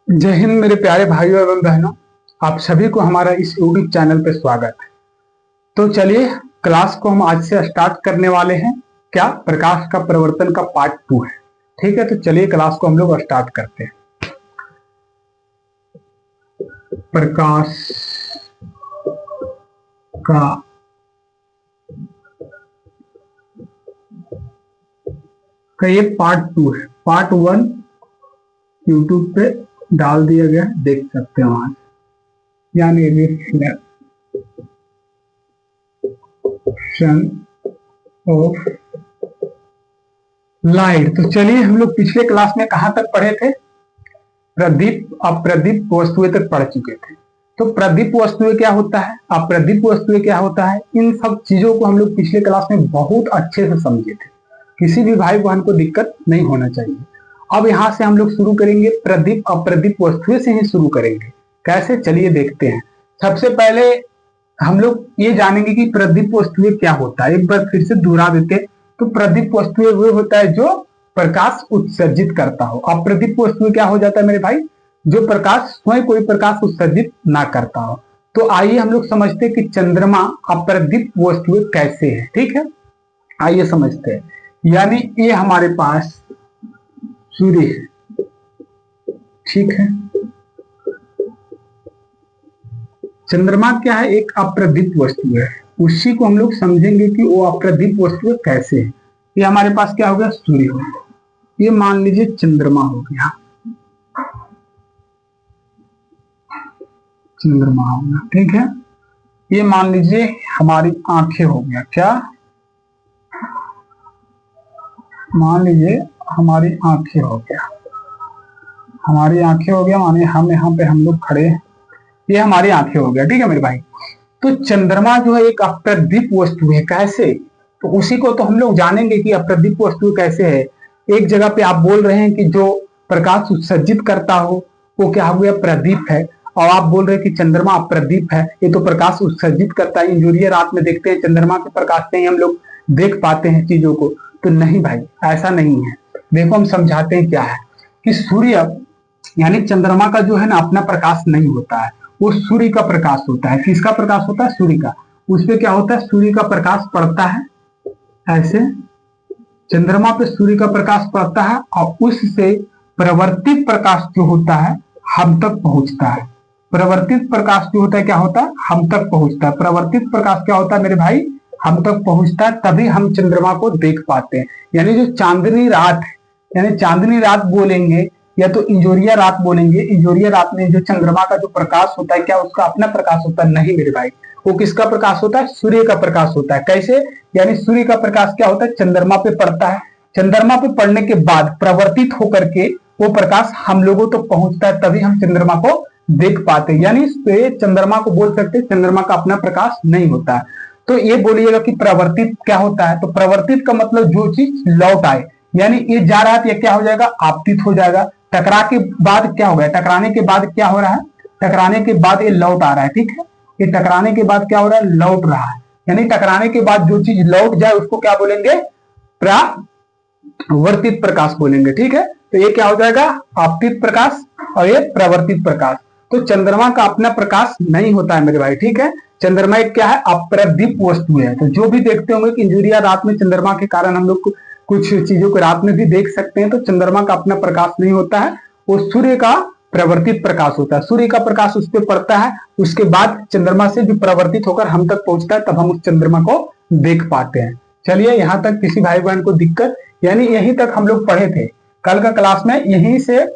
जय हिंद मेरे प्यारे भाइयों एवं बहनों। आप सभी को हमारा इस यूट्यूब चैनल पे स्वागत है। तो चलिए क्लास को हम आज से स्टार्ट करने वाले हैं। क्या प्रकाश का प्रवर्तन का पार्ट 2 है। ठीक है, तो चलिए क्लास को हम लोग स्टार्ट करते हैं। प्रकाश का ये पार्ट 2 है। पार्ट 1 यूट्यूब पे डाल दिया गया, देख सकते हैं वहां, यानी रिफ्लेक्शन ऑफ लाइट। तो चलिए हम लोग पिछले क्लास में कहां तक पढ़े थे? प्रदीप अप्रदीप वस्तुएं तक पढ़ चुके थे। तो प्रदीप वस्तुएं क्या होता है, अप्रदीप वस्तुएं क्या होता है, इन सब चीजों को हम लोग पिछले क्लास में बहुत अच्छे से समझे थे। किसी भी भाई बहन को दिक्कत नहीं होना चाहिए। अब यहां से हम लोग शुरू करेंगे, प्रदीप अप्रदीप वस्तुएं से ही शुरू करेंगे। कैसे, चलिए देखते हैं। सबसे पहले हम लोग ये जानेंगे कि प्रदीप वस्तुएं क्या होता है। एक बार फिर से दोहरा देते हैं। तो प्रदीप वस्तुएं वो होता है जो प्रकाश उत्सर्जित करता हो। अप्रदीप वस्तुएं क्या हो जाता है मेरे भाई? जो प्रकाश स्वयं कोई प्रकाश उत्सर्जित ना करता हो। तो आइए हम लोग समझते हैं कि चंद्रमा अप्रदीप वस्तुएं कैसे है। ठीक है, आइए समझते हैं। यानी ये हमारे पास सूर्य है, ठीक है। चंद्रमा क्या है? एक अप्रदीप वस्तु है। उसी को हम लोग समझेंगे कि वो अप्रदीप वस्तु कैसे है। ये हमारे पास क्या हो गया? सूर्य हो गया। ये मान लीजिए चंद्रमा हो गया, चंद्रमा हो गया, ठीक है। ये मान लीजिए हमारी आंखें हो गया। क्या मान लीजिए हमारी आंखें हो गया, हमारी आंखें हो गया, माने हम यहाँ पे हम लोग खड़े हैं, ये हमारी आंखें हो गया, ठीक है मेरे भाई। तो चंद्रमा जो है एक अप्रदीप वस्तु है। कैसे? तो उसी को तो हम लोग जानेंगे कि अप्रदीप वस्तु कैसे है। एक जगह पे आप बोल रहे हैं कि जो प्रकाश उत्सर्जित करता हो वो क्या हो गया? प्रदीप है। और आप बोल रहे हैं कि चंद्रमा अप्रदीप है, ये तो प्रकाश उत्सर्जित करता है। इंजूरियर रात में देखते हैं, चंद्रमा के प्रकाश से ही हम लोग देख पाते हैं चीजों को। तो नहीं भाई, ऐसा नहीं है। देखो हम समझाते हैं क्या है कि सूर्य यानी चंद्रमा का जो है ना अपना प्रकाश नहीं होता है, वो सूर्य का प्रकाश होता है। किसका प्रकाश होता है? सूर्य का। उसपे क्या होता है? सूर्य का प्रकाश पड़ता है, ऐसे चंद्रमा पे सूर्य का प्रकाश पड़ता है और उससे प्रवर्तित प्रकाश जो होता है हम तक पहुंचता है। प्रवर्तित प्रकाश जो होता है क्या होता है? हम तक पहुंचता है। प्रवर्तित प्रकाश क्या होता है मेरे भाई? हम तक पहुंचता है, तभी हम चंद्रमा को देख पाते हैं। यानी जो चांदनी रात है, यानी चांदनी रात बोलेंगे या तो इंजोरिया रात बोलेंगे। इंजोरिया रात में जो चंद्रमा का जो प्रकाश होता है, क्या उसका अपना प्रकाश होता है? नहीं मेरे भाई, वो किसका प्रकाश होता है? सूर्य का प्रकाश होता है। कैसे? यानी सूर्य का प्रकाश क्या होता है? चंद्रमा पे पड़ता है। चंद्रमा पे पड़ने के बाद प्रवर्तित होकर के वो प्रकाश हम लोगों तक तो पहुंचता है, तभी हम चंद्रमा को देख पाते हैं। यानी चंद्रमा को बोल सकते हैं चंद्रमा का अपना प्रकाश नहीं होता है। तो ये बोलिएगा कि प्रवर्तित क्या होता है? तो प्रवर्तित का मतलब जो चीज लौट आए, यानी ये जा रहा है, ये क्या हो जाएगा? आपतित हो जाएगा। टकरा के बाद क्या हो गया? टकराने के बाद क्या हो रहा है? टकराने के बाद ये लौट आ रहा है, ठीक है। ये टकराने के बाद क्या हो रहा है? लौट रहा है। यानी टकराने के बाद जो चीज लौट जाए उसको क्या बोलेंगे? प्रवर्तित प्रकाश बोलेंगे, ठीक है। तो ये क्या हो जाएगा? आपतित प्रकाश और ये प्रवर्तित प्रकाश। तो चंद्रमा का अपना प्रकाश नहीं होता है मेरे भाई, ठीक है। चंद्रमा एक क्या है? अप्रदीप वस्तु है। तो जो भी देखते होंगे कि इंजूरिया रात में चंद्रमा के कारण हम लोग कुछ चीजों को रात में भी देख सकते हैं, तो चंद्रमा का अपना प्रकाश नहीं होता है, वो सूर्य का प्रवर्तित प्रकाश होता है। सूर्य का प्रकाश उस पर पड़ता है, उसके बाद चंद्रमा से जो प्रवर्तित होकर हम तक पहुंचता है, तब हम उस चंद्रमा को देख पाते हैं। चलिए यहां तक किसी भाई बहन को दिक्कत? यानी यहीं तक हम लोग पढ़े थे। कल का क्लास में यहीं से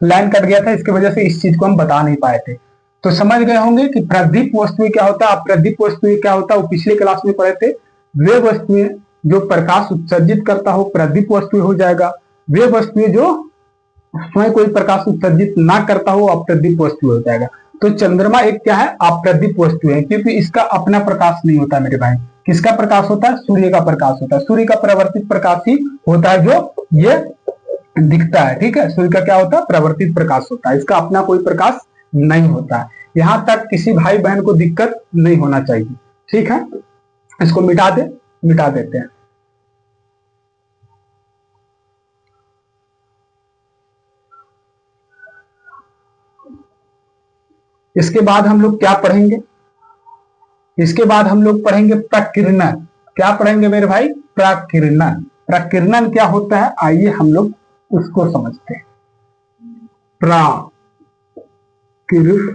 लाइन कट गया था, इसकी वजह से इस चीज को हम बता नहीं पाए थे। तो समझ गए होंगे कि प्रदीप वस्तुएं क्या होता है, अप्रदीप वस्तुएं क्या होता है, वो पिछले क्लास में पढ़े थे। वे वस्तुएं जो प्रकाश उत्सर्जित करता हो प्रदीप वस्तु हो जाएगा। वे वस्तुएं जो स्वयं कोई प्रकाश उत्सर्जित ना करता हो अप्रदीप वस्तु हो जाएगा। तो चंद्रमा एक क्या है? अप्रदीप वस्तु है, क्योंकि इसका अपना प्रकाश नहीं होता मेरे भाई। किसका प्रकाश होता है? सूर्य का प्रकाश होता है। सूर्य का प्रवर्तित प्रकाश ही होता है जो ये दिखता है, ठीक है। सूर्य का क्या होता है? प्रवर्तित प्रकाश होता है, इसका अपना कोई प्रकाश नहीं होता है। यहां तक किसी भाई बहन को दिक्कत नहीं होना चाहिए, ठीक है। इसको मिटा देते हैं। इसके बाद हम लोग क्या पढ़ेंगे? इसके बाद हम लोग पढ़ेंगे प्रकीर्णन। क्या पढ़ेंगे मेरे भाई? प्रकीर्णन। प्रकीर्णन क्या होता है, आइए हम लोग उसको समझते हैं। प्रकीर्णन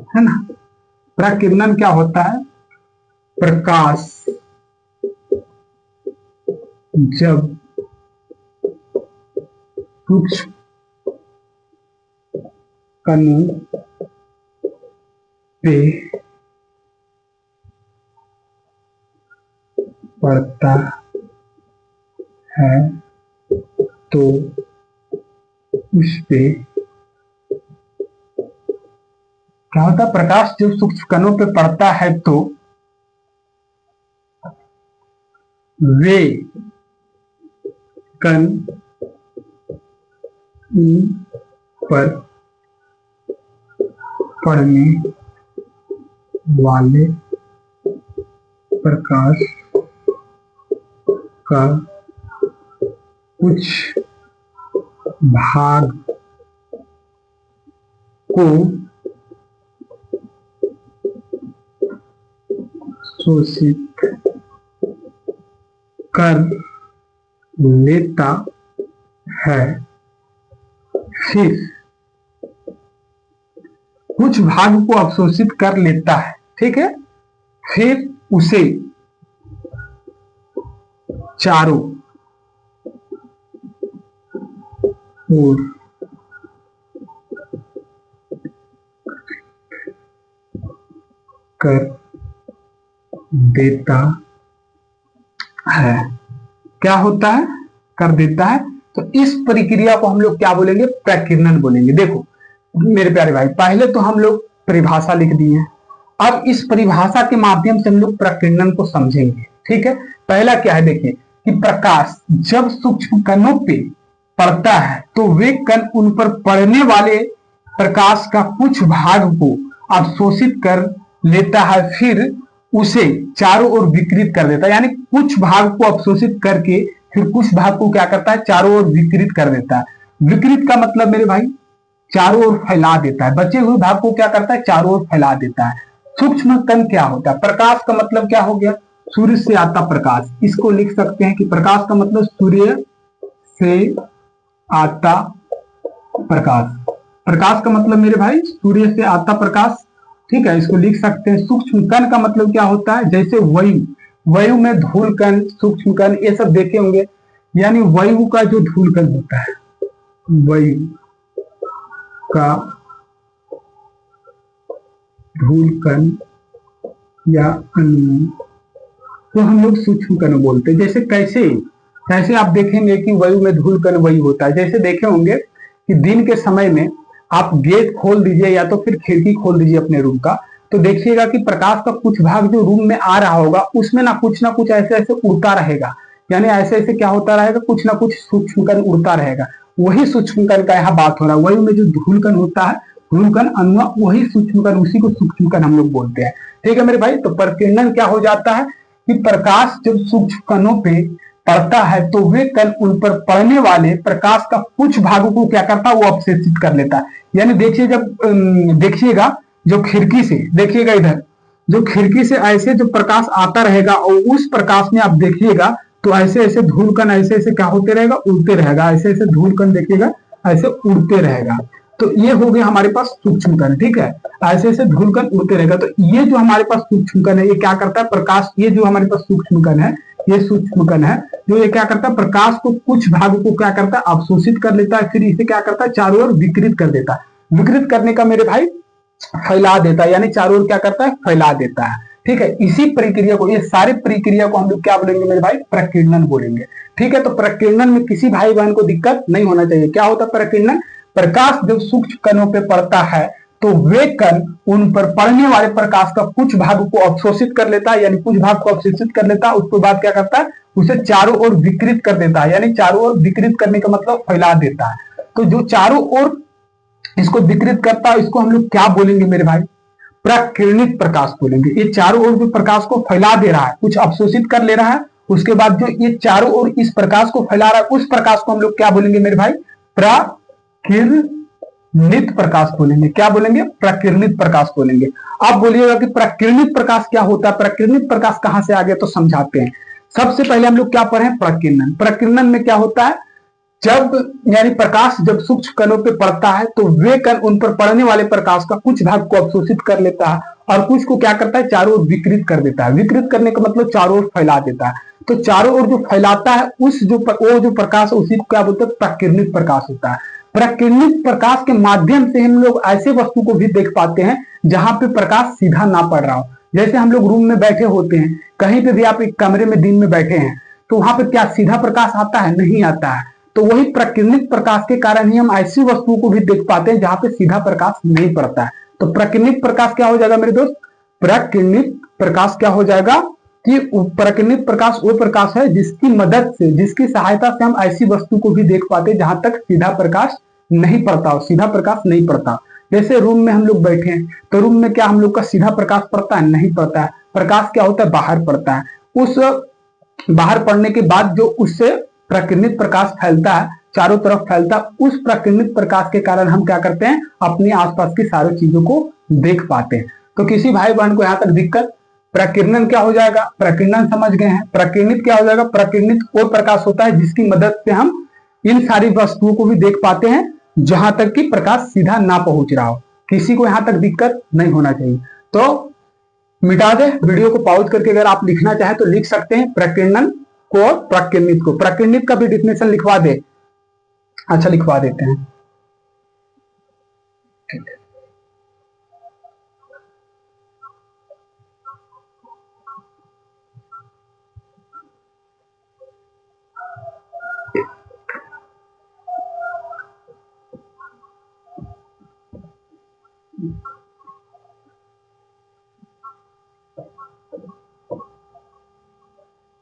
है ना। प्रकीर्णन क्या होता है? प्रकाश जब सूक्ष्म कणों पे पड़ता है तो उस पे क्या होता है? प्रकाश जब सूक्ष्म कणों पे पड़ता है तो वे कण उन पर पड़ने वाले प्रकाश का कुछ भाग को शोषित कर लेता है। फिर कुछ भाग को अवशोषित कर लेता है, ठीक है। फिर उसे चारों ओर कर देता है। क्या होता है? कर देता है। तो इस प्रक्रिया को हम लोग क्या बोलेंगे? प्रकीर्णन बोलेंगे। देखो मेरे प्यारे भाई, पहले तो हम लोग परिभाषा लिख दिए, अब इस परिभाषा के माध्यम से हम लोग प्रकीर्णन को समझेंगे, ठीक है। पहला क्या है, देखिए कि प्रकाश जब सूक्ष्म कणों पे पड़ता है तो वे कण उन पर पड़ने वाले प्रकाश का कुछ भाग को अवशोषित कर लेता है, फिर उसे चारों ओर विकृत कर देता है। यानी कुछ भाग को अवशोषित करके फिर कुछ भाग को क्या करता है? चारों ओर विकृत कर देता है। विकृत का मतलब मेरे भाई चारों ओर फैला देता है। बचे हुए भाग को क्या करता है? चारों ओर फैला देता है। सूक्ष्म कण क्या होता है? प्रकाश का मतलब क्या हो गया? सूर्य से आता प्रकाश। इसको लिख सकते हैं कि प्रकाश का मतलब सूर्य से आता प्रकाश। प्रकाश का मतलब मेरे भाई सूर्य से आता प्रकाश, ठीक है। इसको लिख सकते हैं। सूक्ष्म कण का मतलब क्या होता है? जैसे वायु, वायु में धूल कण, सूक्ष्म कण, ये सब देखे होंगे। यानी वायु का जो धूल कण होता है, वायु का धूल कण या अणु तो हम लोग सूक्ष्म कण बोलते हैं। जैसे कैसे कैसे आप देखेंगे कि वायु में धूल कण वही होता है। जैसे देखे होंगे कि दिन के समय में आप गेट खोल दीजिए या तो फिर खिड़की खोल दीजिए अपने रूम का, तो देखिएगा कि प्रकाश का कुछ भाग जो रूम में आ रहा होगा उसमें ना कुछ ऐसे ऐसे उड़ता रहेगा। यानी ऐसे ऐसे क्या होता रहेगा? कुछ ना कुछ सूक्ष्म कण उड़ता रहेगा। वही सूक्ष्म कण का यहाँ बात हो रहा है। वायु में जो धूल कण होता है, धूल कण अणु, वही सूक्ष्म कण, उसी को सूक्ष्म कण हम लोग बोलते हैं, ठीक है मेरे भाई। तो प्रकीर्णन क्या हो जाता है कि प्रकाश जब सूक्ष्म कणों पे पड़ता है तो वे कण उन पर पड़ने वाले प्रकाश का कुछ भागों को क्या करता है? वो अवशोषित कर लेता है। यानी देखिए, जब देखिएगा जो खिड़की से, देखिएगा इधर जो खिड़की से ऐसे जो प्रकाश आता रहेगा और उस प्रकाश में आप देखिएगा तो ऐसे ऐसे धूल कण ऐसे ऐसे क्या होते रहेगा? उड़ते रहेगा। ऐसे ऐसे धूल कण देखिएगा ऐसे उड़ते रहेगा। तो ये हो गया हमारे पास सूक्ष्म कण, ठीक है। ऐसे ऐसे धूल कण उड़ते रहेगा। तो ये जो हमारे पास सूक्ष्म कण है, ये क्या करता है? प्रकाश, ये जो हमारे पास सूक्ष्म कण है, ये सूक्ष्म कण है जो ये क्या करता है? प्रकाश को कुछ भाग को क्या करता है? अवशोषित कर लेता है, फिर इसे क्या करता है? चारों ओर विकृत कर देता है। विकृत करने का मेरे भाई फैला देता है, यानी चारों ओर क्या करता है? फैला देता है, ठीक है। इसी प्रक्रिया को, ये सारे प्रक्रिया को हम लोग क्या बोलेंगे मेरे भाई? प्रकीर्णन बोलेंगे, ठीक है। तो प्रकीर्णन में किसी भाई बहन को दिक्कत नहीं होना चाहिए। क्या होता है प्रकीर्णन? प्रकाश जब सूक्ष्म कणों पे पड़ता है तो वे कण उन पर पड़ने वाले प्रकाश का कुछ भाग को अवशोषित कर लेता है, यानी कुछ भाग को अवशोषित कर लेता है। उसके बाद क्या करता है? उसे चारों ओर विकृत कर देता है। यानी चारों ओर विकृत करने का मतलब फैला देता है। तो जो चारों ओर इसको विकृत करता है, इसको हम लोग क्या बोलेंगे मेरे भाई? प्रकीर्णित प्रकाश बोलेंगे। ये चारों ओर जो प्रकाश को फैला दे रहा है, कुछ अवशोषित कर ले रहा है, उसके बाद जो ये चारों ओर इस प्रकाश को फैला रहा है, उस प्रकाश को हम लोग क्या बोलेंगे मेरे भाई? प्रकीर्णन नित प्रकाश बोलेंगे। क्या बोलेंगे? प्रकिरणित प्रकाश बोलेंगे। अब बोलिएगा कि प्रकिरणित प्रकाश क्या होता है, प्रकिरणित प्रकाश कहां से आ गया, तो समझाते हैं। सबसे पहले हम लोग क्या पढ़े? प्रकीर्णन। प्रकीर्णन में क्या होता है? जब यानी प्रकाश जब सूक्ष्म कणों पे पड़ता है तो वे कण उन पर पड़ने वाले प्रकाश का कुछ भाग को अवशोषित कर लेता है और कुछ को क्या करता है? चारों ओर विकृत कर देता है। विकृत करने का मतलब चारों ओर फैला देता है। तो चारों ओर जो फैलाता है वो जो प्रकाश उसी को क्या बोलते हैं? प्रकिरणित प्रकाश होता है। प्रकिरणित प्रकाश के माध्यम से हम लोग ऐसे वस्तु को भी देख पाते हैं जहां पे प्रकाश सीधा ना पड़ रहा हो। जैसे हम लोग रूम में बैठे होते हैं, कहीं पे भी आप एक कमरे में दिन में बैठे हैं तो वहां पे क्या सीधा प्रकाश आता है? नहीं आता है। तो वही प्रकिरणित प्रकाश के कारण ही हम ऐसी वस्तुओं को भी देख पाते हैं जहां पे सीधा प्रकाश नहीं पड़ता है। तो प्रकिरणित प्रकाश क्या हो जाएगा मेरे दोस्त? प्रकिरणित प्रकाश क्या हो जाएगा कि प्रकिरणित प्रकाश वो प्रकाश है जिसकी मदद से, जिसकी सहायता से हम ऐसी वस्तु को भी देख पाते हैं जहां तक सीधा प्रकाश नहीं पड़ता हो, सीधा प्रकाश नहीं पड़ता। जैसे रूम में हम लोग बैठे हैं तो रूम में क्या हम लोग का सीधा प्रकाश पड़ता है? नहीं पड़ता है। प्रकाश क्या होता है? बाहर पड़ता है। उस बाहर पड़ने के बाद जो उससे प्रकिरणित प्रकाश फैलता है, चारों तरफ फैलता है, उस प्रकिरणित प्रकाश के कारण हम क्या करते हैं? अपने आसपास की सारी चीजों को देख पाते हैं। तो किसी भाई बहन को यहां तक दिक्कत? प्रकीर्णन क्या हो जाएगा? प्रकीर्णन समझ गए हैं। प्रकीर्णित क्या हो जाएगा? प्रकीर्णित वो प्रकाश होता है जिसकी मदद से हम इन सारी वस्तुओं को भी देख पाते हैं जहां तक कि प्रकाश सीधा ना पहुंच रहा हो। किसी को यहां तक दिक्कत नहीं होना चाहिए। तो मिटा दे, वीडियो को पॉज करके अगर आप लिखना चाहे तो लिख सकते हैं प्रकीर्णन को और प्रकिरणित को। प्रकिरणित का भी डिफिनेशन लिखवा दे। अच्छा, लिखवा देते हैं।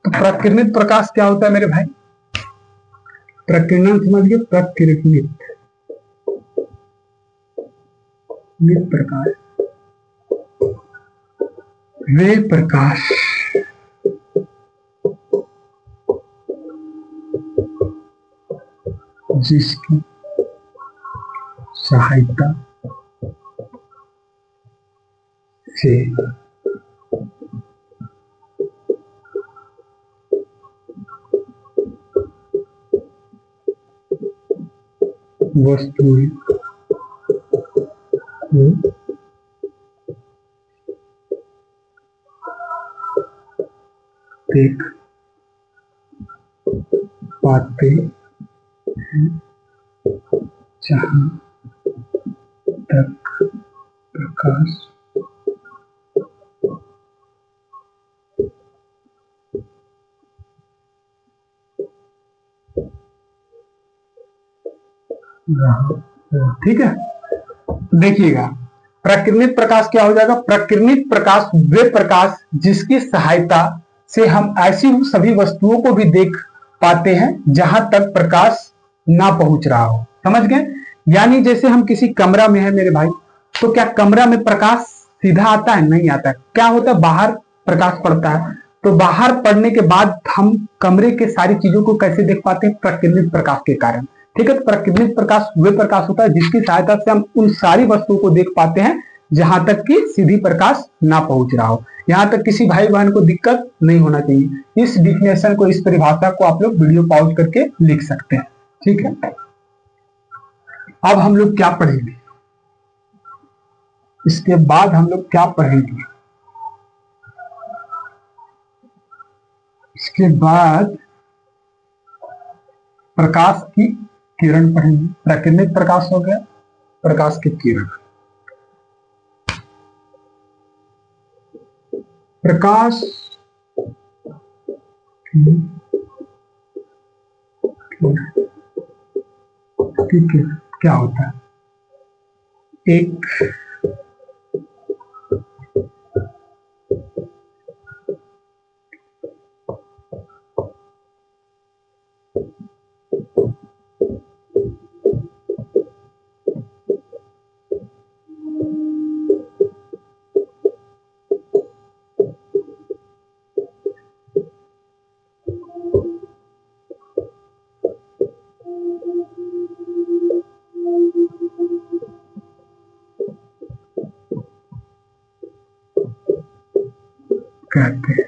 तो प्रकिरणित प्रकाश क्या होता है मेरे भाई? प्रकीर्णन समझ गए? प्रकिरणित प्रकाश वे प्रकाश जिसकी सहायता से वस्तुएं को देख पाते हैं जहां तक प्रकाश रहा। ठीक है, देखिएगा प्रकिरणित प्रकाश क्या हो जाएगा? प्रकिरणित प्रकाश वे प्रकाश जिसकी सहायता से हम ऐसी सभी वस्तुओं को भी देख पाते हैं जहां तक प्रकाश ना पहुंच रहा हो। समझ गए? यानी जैसे हम किसी कमरा में है मेरे भाई, तो क्या कमरा में प्रकाश सीधा आता है? नहीं आता है। क्या होता है? बाहर प्रकाश पड़ता है। तो बाहर पड़ने के बाद हम कमरे के सारी चीजों को कैसे देख पाते हैं? प्रकिरणित प्रकाश के कारण। ठीक है, तो प्रकिरणित प्रकाश वे प्रकाश होता है जिसकी सहायता से हम उन सारी वस्तुओं को देख पाते हैं जहां तक कि सीधी प्रकाश ना पहुंच रहा हो। यहां तक किसी भाई बहन को दिक्कत नहीं होना चाहिए। इस डिफिनेशन को, इस परिभाषा को आप लोग वीडियो पॉज करके लिख सकते हैं। ठीक है, अब हम लोग क्या पढ़ेंगे? इसके बाद हम लोग क्या पढ़ेंगे? इसके बाद प्रकाश की किरण पढ़ेंगे। प्रकिरणित प्रकाश हो गया, प्रकाश की किरण। प्रकाश की क्या होता है? एक कहते हैं।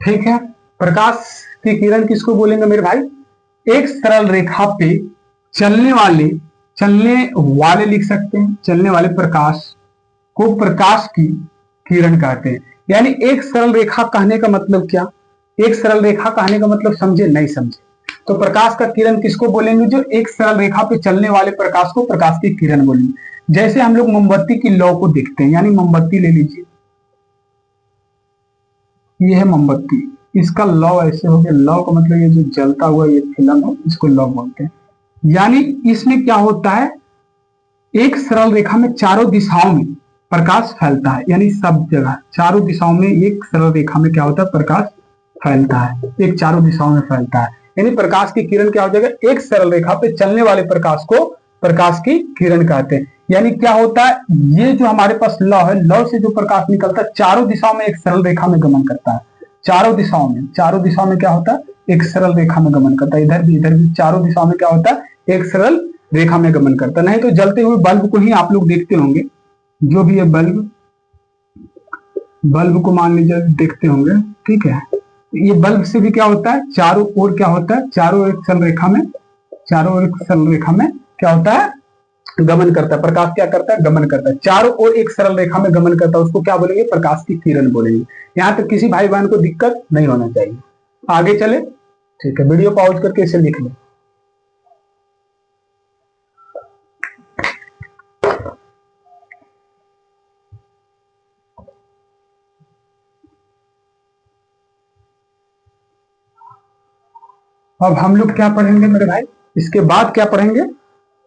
ठीक है, प्रकाश की किरण किसको बोलेंगे मेरे भाई? एक सरल रेखा पे चलने वाले लिख सकते हैं, चलने वाले प्रकाश को प्रकाश की किरण कहते हैं। यानी एक सरल रेखा कहने का मतलब क्या? एक सरल रेखा कहने का मतलब समझे नहीं समझे? तो प्रकाश का किरण किसको बोलेंगे? जो एक सरल रेखा पे चलने वाले प्रकाश को प्रकाश की किरण बोलेंगे। जैसे हम लोग मोमबत्ती की लौ को देखते हैं, यानी मोमबत्ती ले लीजिए, ये है मोमबत्ती, इसका लौ ऐसे हो गया। लौ का मतलब ये जो जलता हुआ ये फिल्म है, इसको लौ बोलते हैं। यानी इसमें क्या होता है, एक सरल रेखा में चारों दिशाओं में प्रकाश फैलता है। यानी सब जगह चारों दिशाओं में एक सरल रेखा में क्या होता है, प्रकाश फैलता है, एक चारों दिशाओं में फैलता है। यानी प्रकाश की किरण क्या हो जाएगा? एक सरल रेखा पे चलने वाले प्रकाश को प्रकाश की किरण कहते हैं। यानी क्या होता है, ये जो हमारे पास लौ है, लौ से जो प्रकाश निकलता है चारों दिशाओं में एक सरल रेखा में गमन करता है। चारों दिशाओं में क्या होता है? एक सरल रेखा में गमन करता है। इधर भी चारों दिशाओं में क्या होता है? एक सरल रेखा में गमन करता। नहीं तो जलते हुए बल्ब को ही आप लोग देखते होंगे, जो भी है बल्ब को मान लीजिए देखते होंगे, ठीक है। ये बल्ब से भी क्या होता है, चारों ओर क्या होता है, चारों ओर एक सरल रेखा में क्या होता है, गमन करता है। प्रकाश क्या करता है? गमन करता है। चारों ओर एक सरल रेखा में गमन करता है, उसको क्या बोलेंगे? प्रकाश की किरण बोलेंगे। यहां तक किसी भाई बहन को दिक्कत नहीं होना चाहिए। आगे चले, ठीक है, वीडियो पॉज करके इसे लिख लें। अब हम लोग क्या पढ़ेंगे मेरे भाई? इसके बाद क्या पढ़ेंगे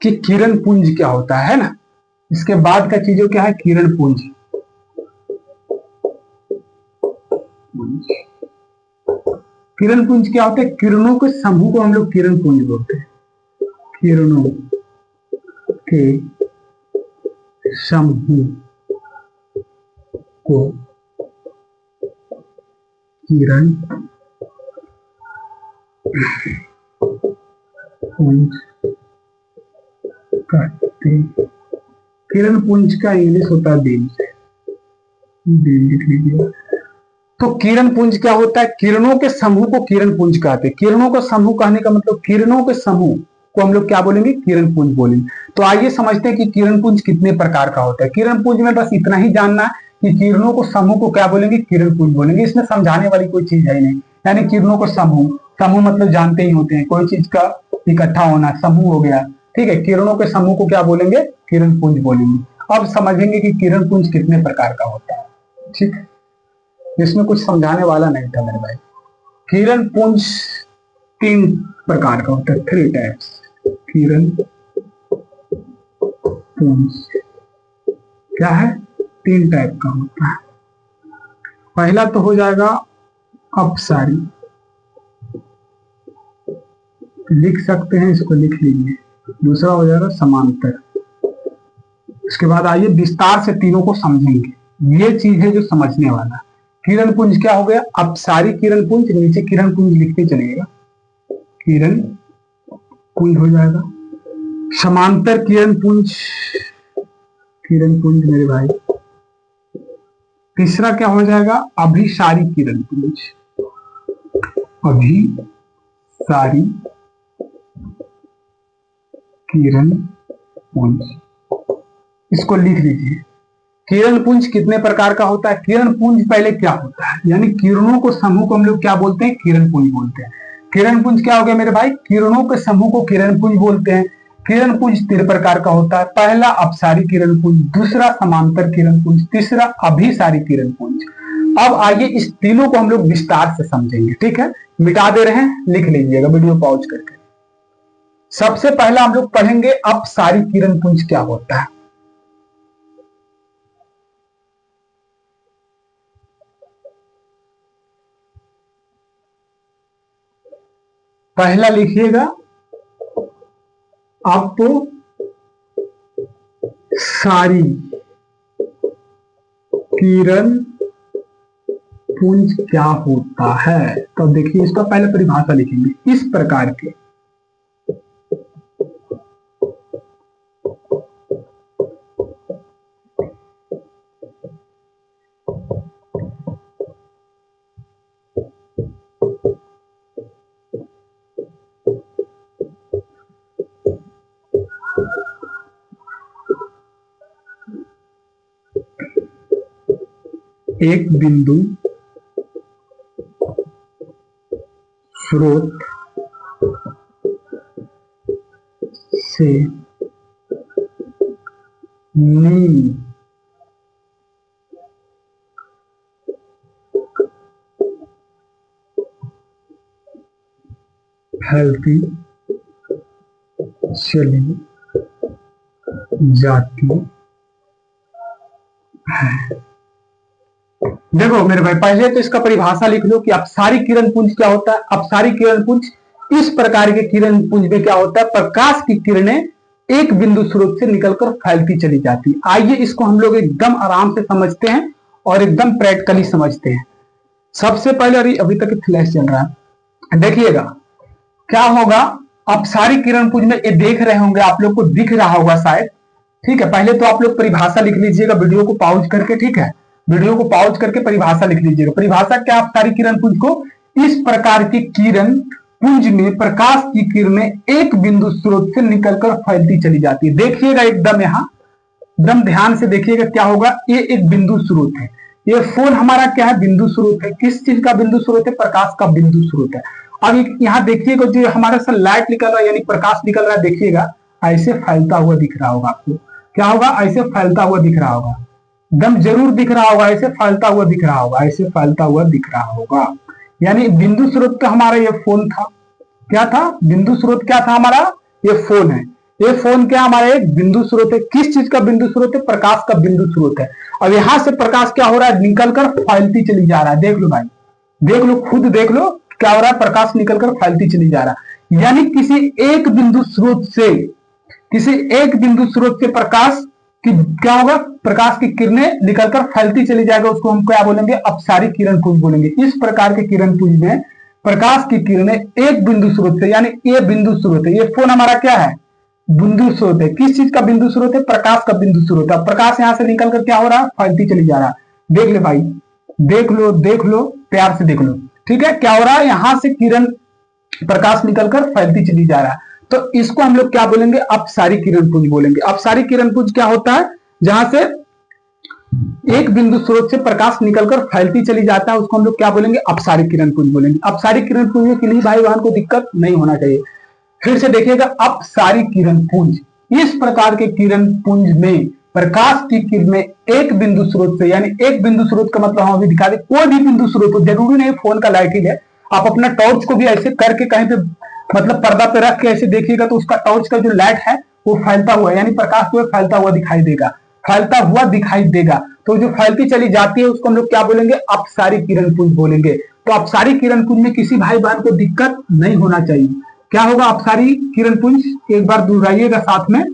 कि किरण पुंज क्या होता है ना। इसके बाद का चीजों क्या है? किरण पुंज। किरण पुंज क्या होता है? किरणों के समूह को हम लोग किरण पुंज बोलते हैं। किरणों के समूह को किरण पुंज कहते हैं। किरण पुंज का इंग्लिश होता है बीम्स। लिख लीजिए। तो किरण पुंज क्या होता है? किरणों के समूह को किरण पुंज कहते हैं। किरणों का समूह कहने का मतलब, किरणों के समूह को हम लोग क्या बोलेंगे? किरण पुंज बोलेंगे। तो आइए समझते हैं कि किरण पुंज कितने प्रकार का होता है। किरण पुंज में बस इतना ही जानना है कि किरणों को समूह को क्या बोलेंगे? किरण पुंज बोलेंगे। इसमें समझाने वाली कोई चीज है ही नहीं। यानी किरणों को समूह मतलब जानते ही होते हैं, कोई चीज का इकट्ठा होना समूह हो गया, ठीक है। किरणों के समूह को क्या बोलेंगे? किरण पुंज बोलेंगे। अब समझेंगे कि किरण पुंज कितने प्रकार का होता है, ठीक है। इसमें कुछ समझाने वाला नहीं था मेरे भाई। किरण पुंज तीन प्रकार का होता है, 3 टाइप्स। किरण पुंज क्या है? 3 टाइप का होता है। पहला तो हो जाएगा अपसारी, लिख सकते हैं, इसको लिख लीजिए। दूसरा हो जाएगा समांतर। इसके बाद आइए विस्तार से तीनों को समझेंगे। ये चीज है जो समझने वाला। किरण पुंज क्या हो गया? अपसारी किरण पुंज, नीचे किरण पुंज लिखते चलेगा, किरण पुंज हो जाएगा। समांतर किरण पुंज, किरण पुंज मेरे भाई। तीसरा क्या हो जाएगा? अभिसारी किरण पुंज, अभिसारी किरण पुंज, इसको लिख लीजिए। किरण पुंज कितने प्रकार का होता है? किरण पुंज पहले क्या होता है, यानी किरणों को समूह को हम लोग क्या बोलते हैं? किरण पुंज बोलते हैं। किरण पुंज क्या हो गया मेरे भाई? किरणों के समूह को किरण पुंज बोलते हैं। किरण पुंज 3 प्रकार का होता है। पहला अपसारी किरण पुंज, दूसरा समांतर किरण पुंज, तीसरा अभिसारी किरण पुंज। अब आइए इस तीनों को हम लोग विस्तार से समझेंगे, ठीक है। मिटा दे रहे हैं, लिख लीजिएगा वीडियो पॉज करके। सबसे पहला हम लोग पढ़ेंगे अपसारी किरण पुंज क्या होता है। पहला लिखिएगा अपसारी किरण पुंज क्या होता है। तो देखिए इसका पहले परिभाषा लिखेंगे, इस प्रकार के एक बिंदु स्रोत से नील फैलती चली जाती है। देखो मेरे भाई, पहले तो इसका परिभाषा लिख लो कि अपसारी किरण पुंज क्या होता है। अपसारी किरण पुंज इस प्रकार के किरण पुंज में क्या होता है, प्रकाश की किरणें एक बिंदु स्रोत से निकलकर फैलती चली जाती। आइए इसको हम लोग एकदम आराम से समझते हैं और एकदम प्रैक्टिकली समझते हैं। सबसे पहले अभी तक फ्लैश चल रहा है, देखिएगा क्या होगा। अपसारी किरण पुंज में ये देख रहे होंगे, आप लोग को दिख रहा होगा शायद, ठीक है। पहले तो आप लोग परिभाषा लिख लीजिएगा वीडियो को पॉज करके, ठीक है। वीडियो को पॉज करके परिभाषा लिख लीजिएगा। परिभाषा क्या, अपसारी किरण पुंज को इस प्रकार की किरण पुंज में प्रकाश की किरणें एक बिंदु स्रोत से निकलकर फैलती चली जाती है। देखिएगा एकदम, यहां एकदम ध्यान से देखिएगा क्या होगा। ये एक बिंदु स्रोत है, ये फोन हमारा क्या है, बिंदु स्रोत है। किस चीज का बिंदु स्रोत है, प्रकाश का बिंदु स्रोत है। अब यहाँ देखिएगा जो हमारा सर लाइट निकल रहा है यानी प्रकाश निकल रहा है, देखिएगा ऐसे फैलता हुआ दिख रहा होगा आपको। क्या होगा, ऐसे फैलता हुआ दिख रहा होगा, एकदम जरूर दिख रहा होगा, ऐसे फैलता हुआ दिख रहा होगा, ऐसे फैलता हुआ दिख रहा होगा। यानी बिंदु स्रोत का हमारा ये फोन था। क्या था, बिंदु स्रोत क्या था हमारा, ये फोन है। ये फोन क्या हमारा एक बिंदु स्रोत है। किस चीज का बिंदु स्रोत है, प्रकाश का बिंदु स्रोत है। अब यहां से प्रकाश क्या हो रहा है, निकलकर फैलती चली जा रहा है। देख लो भाई, देख लो, खुद देख लो क्या हो रहा है, प्रकाश निकलकर फैलती चली जा रहा है। यानी किसी एक बिंदु स्रोत से, किसी एक बिंदु स्रोत से प्रकाश की क्या होगा, प्रकाश की किरणें निकलकर फैलती चली जाएगा। उसको हम क्या बोलेंगे, अपसारी किरण पुंज बोलेंगे। इस प्रकार के किरण पुंज में प्रकाश की किरणें एक बिंदु स्रोत से, यानी ये बिंदु स्रोत है, ये फोन हमारा क्या है, बिंदु स्रोत है। किस चीज का बिंदु स्रोत है, प्रकाश का बिंदु स्रोत है। प्रकाश यहां से निकलकर क्या हो रहा है, फैलती चली जा रहा है। देख ले भाई, देख लो, देख लो, प्यार से देख लो, ठीक है। क्या हो रहा है, यहां से किरण प्रकाश निकलकर फैलती चली जा रहा है, तो इसको हम लोग क्या बोलेंगे, अपसारी किरण पुंज बोलेंगे। अपसारी किरण पुंज क्या होता है, जहां से एक बिंदु स्रोत से प्रकाश निकलकर फैलती चली जाता है, उसको हम लोग क्या बोलेंगे, अपसारी किरण पुंज बोलेंगे। अपसारी किरण पुंज के लिए भाई बहन को दिक्कत नहीं होना चाहिए। फिर से देखिएगा, अपसारी किरण पुंज, इस प्रकार के किरण पुंज में प्रकाश की किरणें एक बिंदु स्रोत से, यानी एक बिंदु स्रोत का मतलब हम अभी दिखा दे, कोई भी बिंदु स्रोत हो, जरूरी नहीं फोन का लाइटिंग है। आप अपना टॉर्च को भी ऐसे करके कहीं पे मतलब पर्दा पे रख के ऐसे देखिएगा तो उसका टॉर्च का जो लाइट है वो फैलता हुआ, यानी प्रकाश जो है फैलता हुआ दिखाई देगा, फैलता हुआ दिखाई देगा। तो जो फैलती चली जाती है उसको हम लोग क्या बोलेंगे, अपसारी किरण पुंज बोलेंगे। तो अपसारी किरण पुंज में किसी भाई बहन को दिक्कत नहीं होना चाहिए। क्या होगा अपसारी किरण पुंज, एक बार दोहराइएगा साथ में।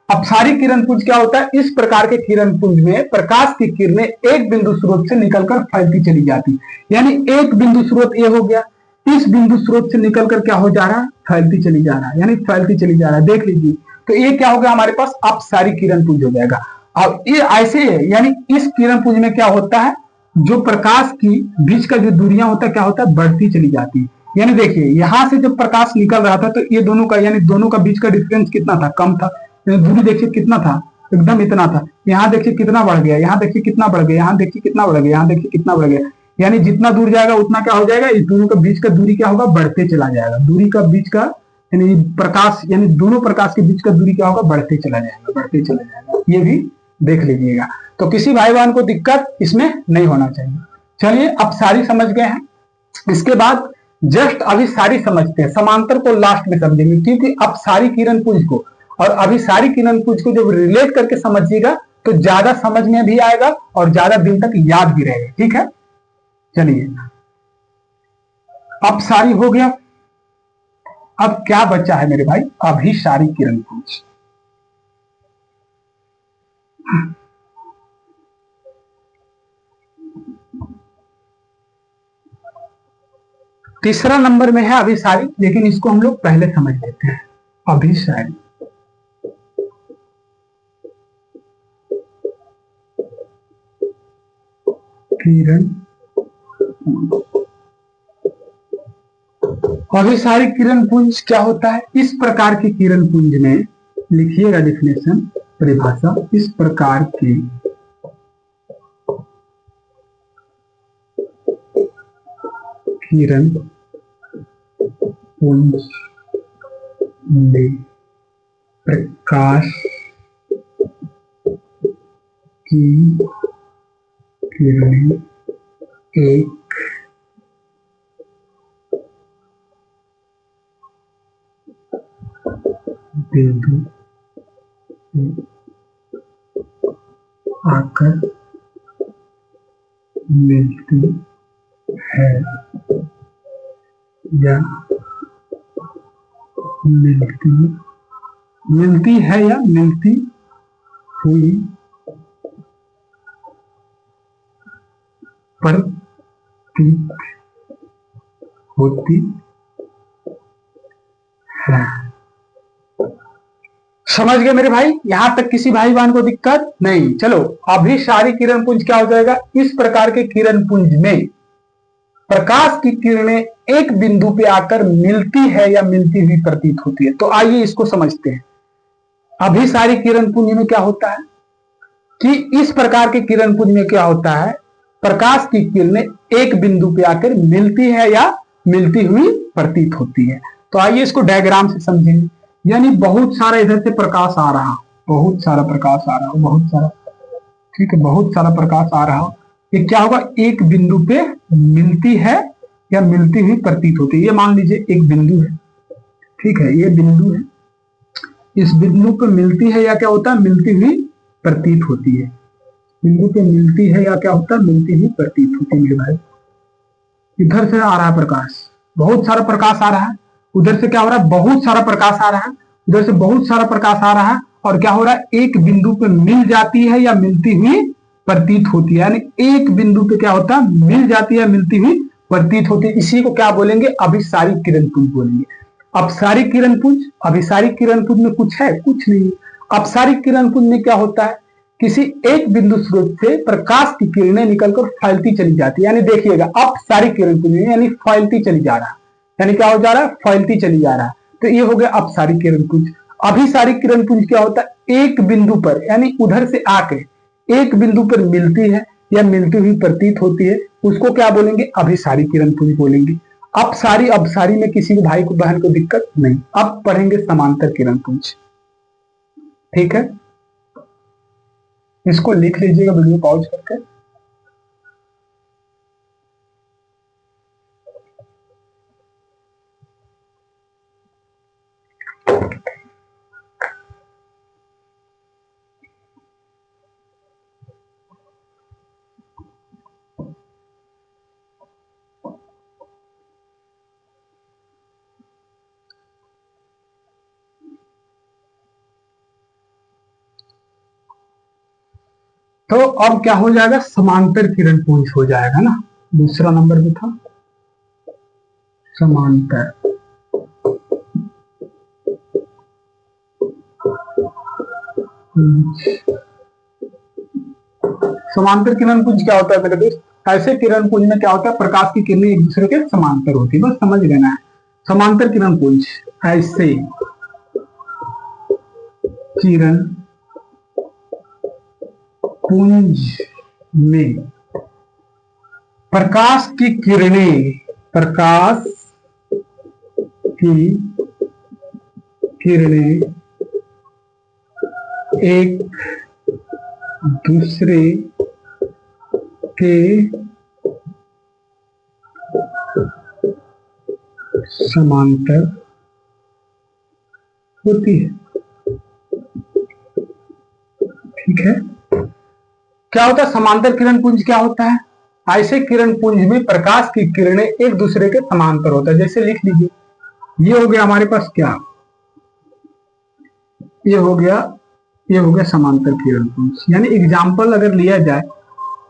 अपसारी किरण पुंज क्या होता है, इस प्रकार के किरण पुंज में प्रकाश की किरणें एक बिंदु स्रोत से निकलकर फैलती चली जाती, यानी एक बिंदु स्रोत ये हो गया, इस बिंदु स्रोत से निकलकर क्या हो जा रहा है, फैलती चली जा रहा है, यानी फैलती चली जा रहा है। देख लीजिए, तो ये क्या हो गया हमारे पास, अपसारी किरण पुंज हो जाएगा। अब ये ऐसे है, यानी इस किरण पुंज में क्या होता है, जो प्रकाश की बीच का जो दूरियां होता है क्या होता है, बढ़ती चली जाती है। यानी देखिए, यहां से जब प्रकाश निकल रहा था तो ये दोनों का, यानी दोनों का बीच का डिफरेंस कितना था, कम था। दूरी देखिए कितना था, एकदम इतना था। यहाँ देखिए कितना बढ़ गया, यहाँ देखिए कितना बढ़ गया, यहाँ देखिए कितना बढ़ गया, यहाँ देखिए कितना बढ़ गया। यानी जितना दूर जाएगा उतना क्या हो जाएगा, इस दोनों का बीच का दूरी क्या होगा, बढ़ते चला जाएगा। दूरी का बीच का यानी प्रकाश, यानी दोनों प्रकाश के बीच का दूरी क्या होगा, बढ़ते चला जाएगा, बढ़ते चला जाएगा। ये भी देख लीजिएगा। तो किसी भाई बहन को दिक्कत इसमें नहीं होना चाहिए। चलिए, अब सारी समझ गए हैं। इसके बाद जस्ट अभी सारी समझते हैं, समांतर को लास्ट में समझेंगे, क्योंकि अब सारी किरण पुंज को और अभी सारी किरण पुंज को जब रिलेट करके समझिएगा तो ज्यादा समझ में भी आएगा और ज्यादा दिन तक याद भी रहेगा, ठीक है। चलिए, अब सारी हो गया। अब क्या बचा है मेरे भाई, अभिसारी किरण पुंज। तीसरा नंबर में है अभिसारी, लेकिन इसको हम लोग पहले समझ लेते हैं। अभिसारी किरण, अभिसारी किरण पुंज क्या होता है, इस प्रकार की किरण पुंज में, लिखिएगा डेफिनेशन, परिभाषा, इस प्रकार की किरण पुंज में प्रकाश की किरणें एक बिंदु से आकर मिलती है या मिलती है या मिलती हुई प्रतीत होती है। समझ गए मेरे भाई? यहां तक किसी भाई बहन को दिक्कत नहीं? चलो, अभिसारी किरण पुंज क्या हो जाएगा? इस प्रकार के किरण पुंज में प्रकाश की किरणें एक बिंदु पे आकर मिलती है या मिलती हुई प्रतीत होती है। तो आइए इसको समझते हैं। अभिसारी किरण पुंज में क्या होता है कि इस प्रकार के किरण पुंज में क्या होता है, प्रकाश की किरणें एक बिंदु पे आकर मिलती है या मिलती हुई प्रतीत होती है। तो आइए इसको डायग्राम से समझेंगे। यानी बहुत सारा इधर से प्रकाश आ रहा, बहुत सारा प्रकाश आ रहा, बहुत सारा, ठीक है, बहुत सारा प्रकाश आ रहा, ये क्या होगा, एक बिंदु पे मिलती है या मिलती हुई प्रतीत होती है। ये मान लीजिए एक बिंदु है, ठीक है, ये बिंदु है, इस बिंदु पे मिलती है या क्या होता है, मिलती हुई प्रतीत होती है। बिंदु पे मिलती है या क्या होता है, मिलती हुई प्रतीत होती है। मेरे भाई, इधर से आ रहा है प्रकाश, बहुत सारा प्रकाश आ रहा है, उधर से क्या हो रहा है, बहुत सारा प्रकाश आ रहा है, उधर से बहुत सारा प्रकाश आ रहा है, और क्या हो रहा है, एक बिंदु पे मिल जाती है या मिलती हुई प्रतीत होती है। यानी एक बिंदु पे क्या होता है, मिल जाती है, मिलती हुई प्रतीत होती है। इसी को क्या बोलेंगे, अभिसारी किरण पुंज बोलेंगे। अपसारी किरण पुंज, अभिसारी किरण पुंज में कुछ है, कुछ नहीं। अपसारी किरण पुंज में क्या होता है, किसी एक बिंदु स्रोत से प्रकाश की किरणें निकलकर फैलती चली जाती है। यानी देखिएगा, अपसारी किरण पुंज यानी फैलती चली जा रहा है, यानी क्या हो जा रहा है, फैलती चली जा रहा है। तो ये हो गया अपसारी किरण पुंज। अभिसारी किरण पुंज क्या होता है, एक बिंदु पर यानी उधर से आके एक बिंदु पर मिलती है या मिलती हुई प्रतीत होती है, उसको क्या बोलेंगे, अभिसारी किरण पुंज बोलेंगे। अपसारी अपसारी में किसी भाई को बहन को दिक्कत नहीं। अब पढ़ेंगे समांतर किरण पुंज, ठीक है, इसको लिख लीजिएगा वीडियो पॉज करके। तो अब क्या हो जाएगा, समांतर किरण पुंज हो जाएगा ना, दूसरा नंबर भी था समांतर। समांतर किरण पुंज क्या होता है मेरे दोस्त, ऐसे किरण पुंज में क्या होता है, प्रकाश की किरणें एक दूसरे के समांतर होती है, बस समझ लेना है। समांतर किरण पुंज, ऐसे किरण पुंज में प्रकाश की किरणें, प्रकाश की किरणें एक दूसरे के समांतर होती है, ठीक है। क्या होता है समांतर किरण पुंज, क्या होता है, ऐसे किरण पुंज में प्रकाश की किरणें एक दूसरे के समांतर होता है। जैसे लिख लीजिए, ये हो गया हमारे पास क्या, ये हो गया समांतर किरण पुंज। यानी एग्जाम्पल अगर लिया जाए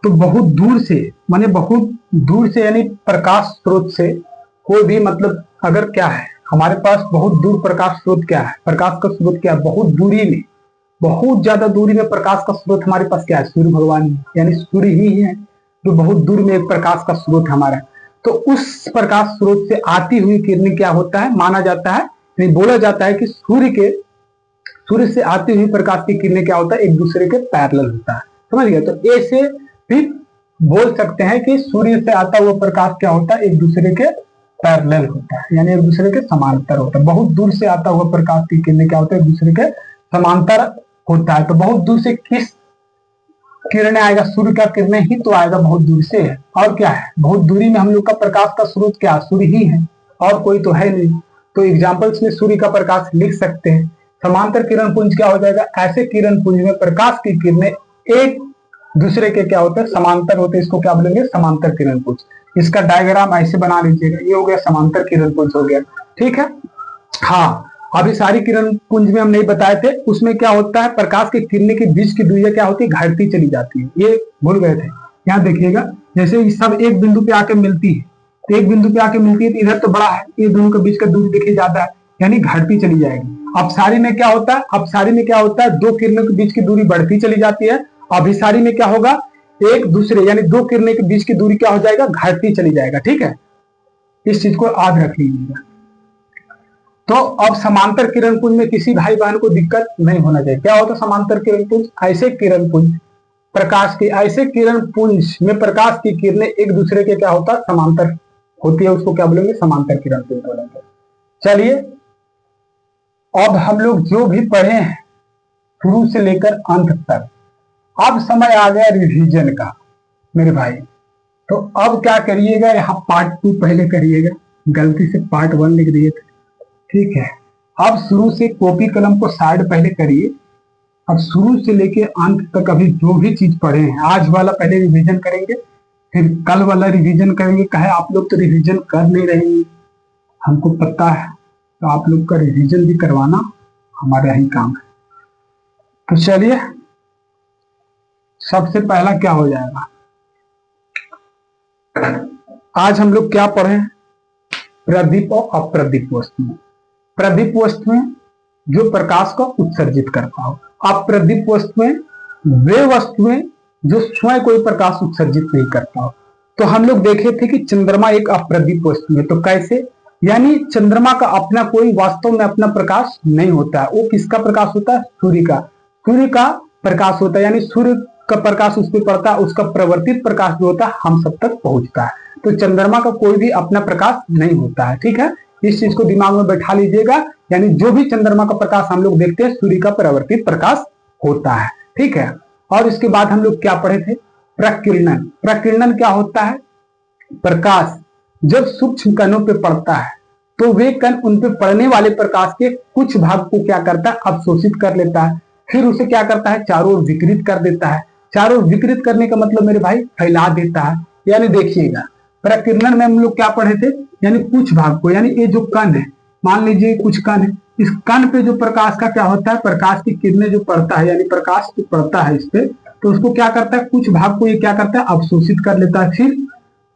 तो बहुत दूर से, माने बहुत दूर से, यानी प्रकाश स्रोत से कोई भी, मतलब अगर क्या है हमारे पास बहुत दूर प्रकाश स्रोत, क्या है प्रकाश का स्रोत, क्या है, बहुत दूरी में, बहुत ज्यादा दूरी में प्रकाश का स्रोत हमारे पास क्या है, सूर्य भगवान, यानी सूर्य ही है जो बहुत दूर में एक प्रकाश का स्रोत हमारा। तो उस प्रकाश स्रोत से आती हुई किरणें क्या होता है, माना जाता है, यानी बोला जाता है कि सूर्य से आती हुई प्रकाश की किरणें क्या होता है, एक दूसरे के पैरेलल होता है। समझ गया? तो ए से भी बोल सकते हैं कि सूर्य से आता हुआ प्रकाश क्या होता है, एक दूसरे के पैरेलल होता है, यानी एक दूसरे के समांतर होता है। बहुत दूर से आता हुआ प्रकाश की किरणें क्या होता है, एक दूसरे के समांतर होता है। तो बहुत दूर से किस किरणें आएगा, सूर्य का किरणें ही तो आएगा, बहुत दूर से है। और क्या है, बहुत दूरी में हम लोग का प्रकाश का स्रोत क्या, सूर्य ही है, और कोई तो है नहीं। तो एग्जाम्पल्स में सूर्य का प्रकाश लिख सकते हैं। समांतर किरण पुंज क्या हो जाएगा, ऐसे किरण पुंज में प्रकाश की किरणें एक दूसरे के क्या होते हैं, समांतर होते हैं। इसको क्या बोलेंगे, समांतर किरण पुंज। इसका डायग्राम ऐसे बना लीजिएगा, ये हो गया समांतर किरण पुंज हो गया, ठीक है। हाँ, अभी सारी किरण पुंज में हम नहीं बताए थे, उसमें क्या होता है, प्रकाश की किरणें के बीच की दूरियां क्या होती है, घटती चली जाती है, ये भूल गए थे। यहाँ देखिएगा, जैसे ये सब एक बिंदु पे आके मिलती है, तो एक बिंदु पे आके मिलती है, तो इधर तो बड़ा है, ये दोनों के बीच का दूरी देखिए ज्यादा है, यानी घटती चली जाएगी। अपसारी में क्या होता है, अपसारी में क्या होता है, दो किरणों के बीच की दूरी बढ़ती चली जाती है। अभिसारी में क्या होगा, एक दूसरे यानी दो किरणों के बीच की दूरी क्या हो जाएगा, घटती चली जाएगा, ठीक है। इस चीज को याद रख लीजिएगा। तो अब समांतर किरण पुंज में किसी भाई बहन को दिक्कत नहीं होना चाहिए। क्या होता है समांतर किरण पुंज, ऐसे किरण पुंज प्रकाश की, ऐसे किरण पुंज में प्रकाश की किरणें एक दूसरे के क्या होता है, समांतर होती है, उसको क्या बोलेंगे, समांतर किरण पुंज बोलेंगे। चलिए, अब हम लोग जो भी पढ़े हैं शुरू से लेकर अंत तक, अब समय आ गया रिवीजन का मेरे भाई। तो अब क्या करिएगा, यहाँ पार्ट 2 पहले करिएगा, गलती से पार्ट 1 लिख दिए थे, ठीक है। अब शुरू से कॉपी कलम को साइड पहले करिए। अब शुरू से लेके अंत तक अभी जो भी चीज पढ़े हैं, आज वाला पहले रिवीजन करेंगे, फिर कल वाला रिवीजन करेंगे। कहे आप लोग तो रिवीजन कर नहीं रहे हैं, हमको पता है, तो आप लोग का रिवीजन भी करवाना हमारा ही काम है। तो चलिए, सबसे पहला क्या हो जाएगा, आज हम लोग क्या पढ़े, प्रदीप और अप्रदीप वस्तु। प्रदीप वस्तु में जो प्रकाश को उत्सर्जित करता हो, अप्रदीप वस्तु में वे वस्तुएं जो स्वयं कोई प्रकाश उत्सर्जित नहीं करता हो। तो हम लोग देखे थे कि चंद्रमा एक अप्रदीप वस्तु है। तो कैसे, यानी चंद्रमा का अपना कोई वास्तव में अपना प्रकाश नहीं होता है, वो किसका प्रकाश होता है, सूर्य का, सूर्य का प्रकाश होता है, यानी सूर्य का प्रकाश उस पर पड़ता है, उसका प्रवर्तित प्रकाश जो होता है हम सब तक पहुंचता है। तो चंद्रमा का कोई भी अपना प्रकाश नहीं होता है, ठीक है। इस चीज को दिमाग में बैठा लीजिएगा, यानी जो भी चंद्रमा का प्रकाश हम लोग देखते हैं, सूर्य का प्रवर्तित प्रकाश होता है, ठीक है। और इसके बाद हम लोग क्या पढ़े थे, प्रकीर्णन। प्रकीर्णन क्या होता है, प्रकाश जब सूक्ष्म कणों पे पड़ता है तो वे कण उन पे पड़ने वाले प्रकाश के कुछ भाग को क्या करता है, अवशोषित कर लेता है, फिर उसे क्या करता है, चारों ओर विकृत कर देता है। चारों ओर विकृत करने का मतलब मेरे भाई फैला देता है। यानी देखिएगा, प्रकीर्णन में हम लोग क्या पढ़े थे, यानी कुछ भाग को, यानी ये जो कण है, मान लीजिए कुछ कण है, इस कण पे जो प्रकाश का क्या होता है, प्रकाश की किरणें जो पड़ता है, यानी प्रकाश जो पड़ता है इस पे, तो उसको क्या करता है, कुछ भाग को ये क्या करता है, अवशोषित कर लेता है, फिर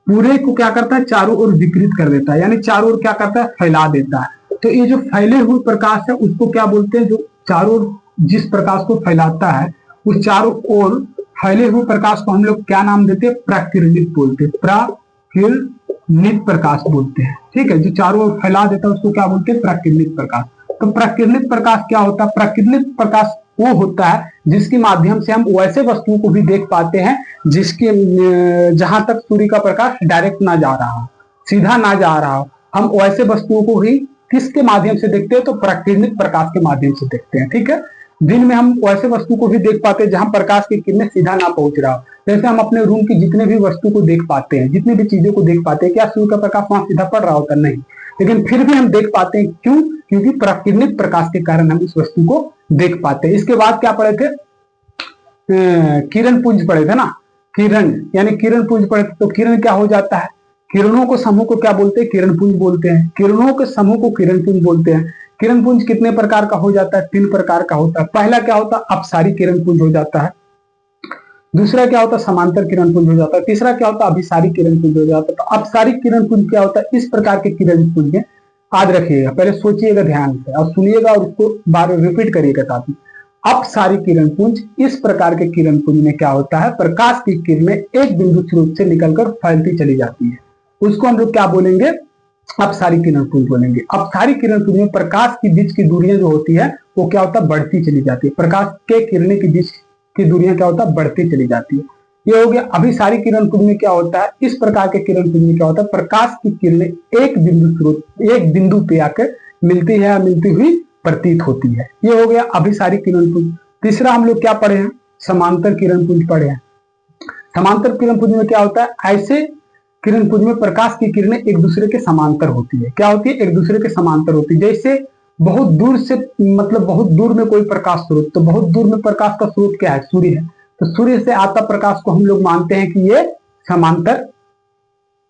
पूरे को क्या करता है, चारों ओर विकृत कर देता है, यानी चारों ओर क्या करता है, फैला देता है। तो ये जो फैले हुए प्रकाश है उसको क्या बोलते हैं, जो चारों ओर जिस प्रकाश को फैलाता है, उस चारों ओर फैले हुए प्रकाश को हम लोग क्या नाम देते हैं, प्रकीर्णित बोलते हैं, प्रकीर्णित प्रकाश बोलते हैं, ठीक है। जो चारों ओर फैला देता है उसको क्या बोलते हैं, प्रकीर्णित प्रकाश। तो प्रकीर्णित प्रकाश क्या होता है, प्रकीर्णित प्रकाश वो होता है जिसके माध्यम से हम वैसे वस्तुओं को भी देख पाते हैं जिसके जहां तक सूर्य का प्रकाश डायरेक्ट ना जा रहा हो, सीधा ना जा रहा हो, हम वैसे वस्तुओं को ही किसके माध्यम से देखते हैं, तो प्रकीर्णित प्रकाश के माध्यम से देखते हैं, ठीक है। दिन में हम वैसे वस्तु को भी देख पाते हैं जहां प्रकाश की किरणें सीधा ना पहुंच रहा हो। जैसे हम अपने रूम की जितने भी वस्तु को देख पाते हैं, जितनी भी चीजों को देख पाते हैं, क्या सूर्य का प्रकाश वहां सीधा पड़ रहा होता, नहीं, लेकिन फिर भी हम देख पाते हैं, क्यों, क्योंकि प्रकीर्णित प्रकाश के कारण हम इस वस्तु को देख पाते हैं। इसके बाद क्या पढ़े थे, किरण पुंज पढ़े थे ना, किरण यानी किरण पुंज पढ़े थे। तो किरण क्या हो जाता है, किरणों को समूह को क्या बोलते हैं, किरण पुंज बोलते हैं। किरणों के समूह को किरण पुंज बोलते हैं। किरण पुंज कितने प्रकार का हो जाता है, 3 प्रकार का होता है। पहला क्या होता है, अपसारी किरण पुंज हो जाता है। दूसरा क्या होता है, समांतर किरण पुंज हो जाता है। तीसरा क्या होता है, अभिसारी किरण पुंज हो जाता है। तो अपसारी किरण पुंज क्या होता है, इस प्रकार के किरण पुंज में याद रखिएगा, पहले सोचिएगा ध्यान से और सुनिएगा और उसको बार रिपीट करिएगा साथ में। अपसारी किरण पुंज, इस प्रकार के किरण पुंज में क्या होता है, प्रकाश की किरणें एक बिंदु स्रोत से निकलकर फैलती चली जाती है, उसको हम लोग क्या बोलेंगे, अपसारी किरण पुंज बोलेंगे। अपसारी किरण पुंज में प्रकाश के बीच की दूरियां जो होती है वो क्या होता है, बढ़ती चली जाती है। प्रकाश के किरणें के बीच की दूरियां क्या होता है, बढ़ती चली जाती है। ये हो गया अभिसारी किरण पुंज में क्या होता है, इस प्रकार के किरण पुंज में क्या होता है, प्रकाश की किरणें एक बिंदु पे आकर मिलती है, मिलती हुई प्रतीत होती है। ये हो गया अभिसारी किरण पुंज। तीसरा हम लोग क्या पढ़े हैं, समांतर किरण पुंज पढ़े हैं। समांतर किरण पुंज में क्या होता है, ऐसे किरण पुंज में प्रकाश की किरणें एक दूसरे के समांतर होती है। क्या होती है, एक दूसरे के समांतर होती है। जैसे बहुत दूर से, मतलब बहुत दूर में कोई प्रकाश स्रोत, तो बहुत दूर में प्रकाश का स्रोत क्या है, सूर्य है। तो सूर्य से आता प्रकाश को हम लोग मानते हैं कि ये समांतर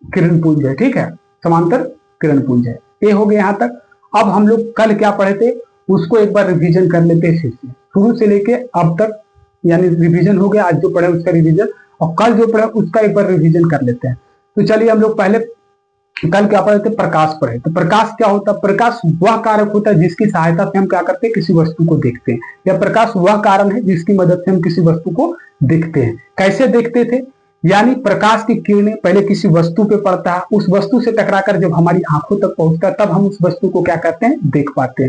किरण पुंज है। ठीक है, समांतर किरण पुंज है। ये हो गया यहां तक। अब हम लोग कल क्या पढ़े थे उसको एक बार रिवीजन कर लेते हैं फिर से, शुरू से लेके अब तक, यानी रिवीजन हो गया। आज जो पढ़े उसका रिवीजन, और कल जो पढ़े उसका एक बार रिवीजन कर लेते हैं। तो चलिए हम लोग पहले कल क्या पढ़े थे, प्रकाश पढ़े। तो प्रकाश क्या होता है, प्रकाश वह कारक होता है जिसकी सहायता से हम क्या करते हैं, किसी वस्तु को देखते हैं, या प्रकाश वह कारण है जिसकी मदद से हम किसी वस्तु को देखते हैं। कैसे देखते थे, यानी प्रकाश की किरणें पहले किसी वस्तु पे पड़ता है, उस वस्तु से टकराकर जब हमारी आंखों तक पहुंचता है तब हम उस वस्तु को क्या करते हैं, देख पाते हैं।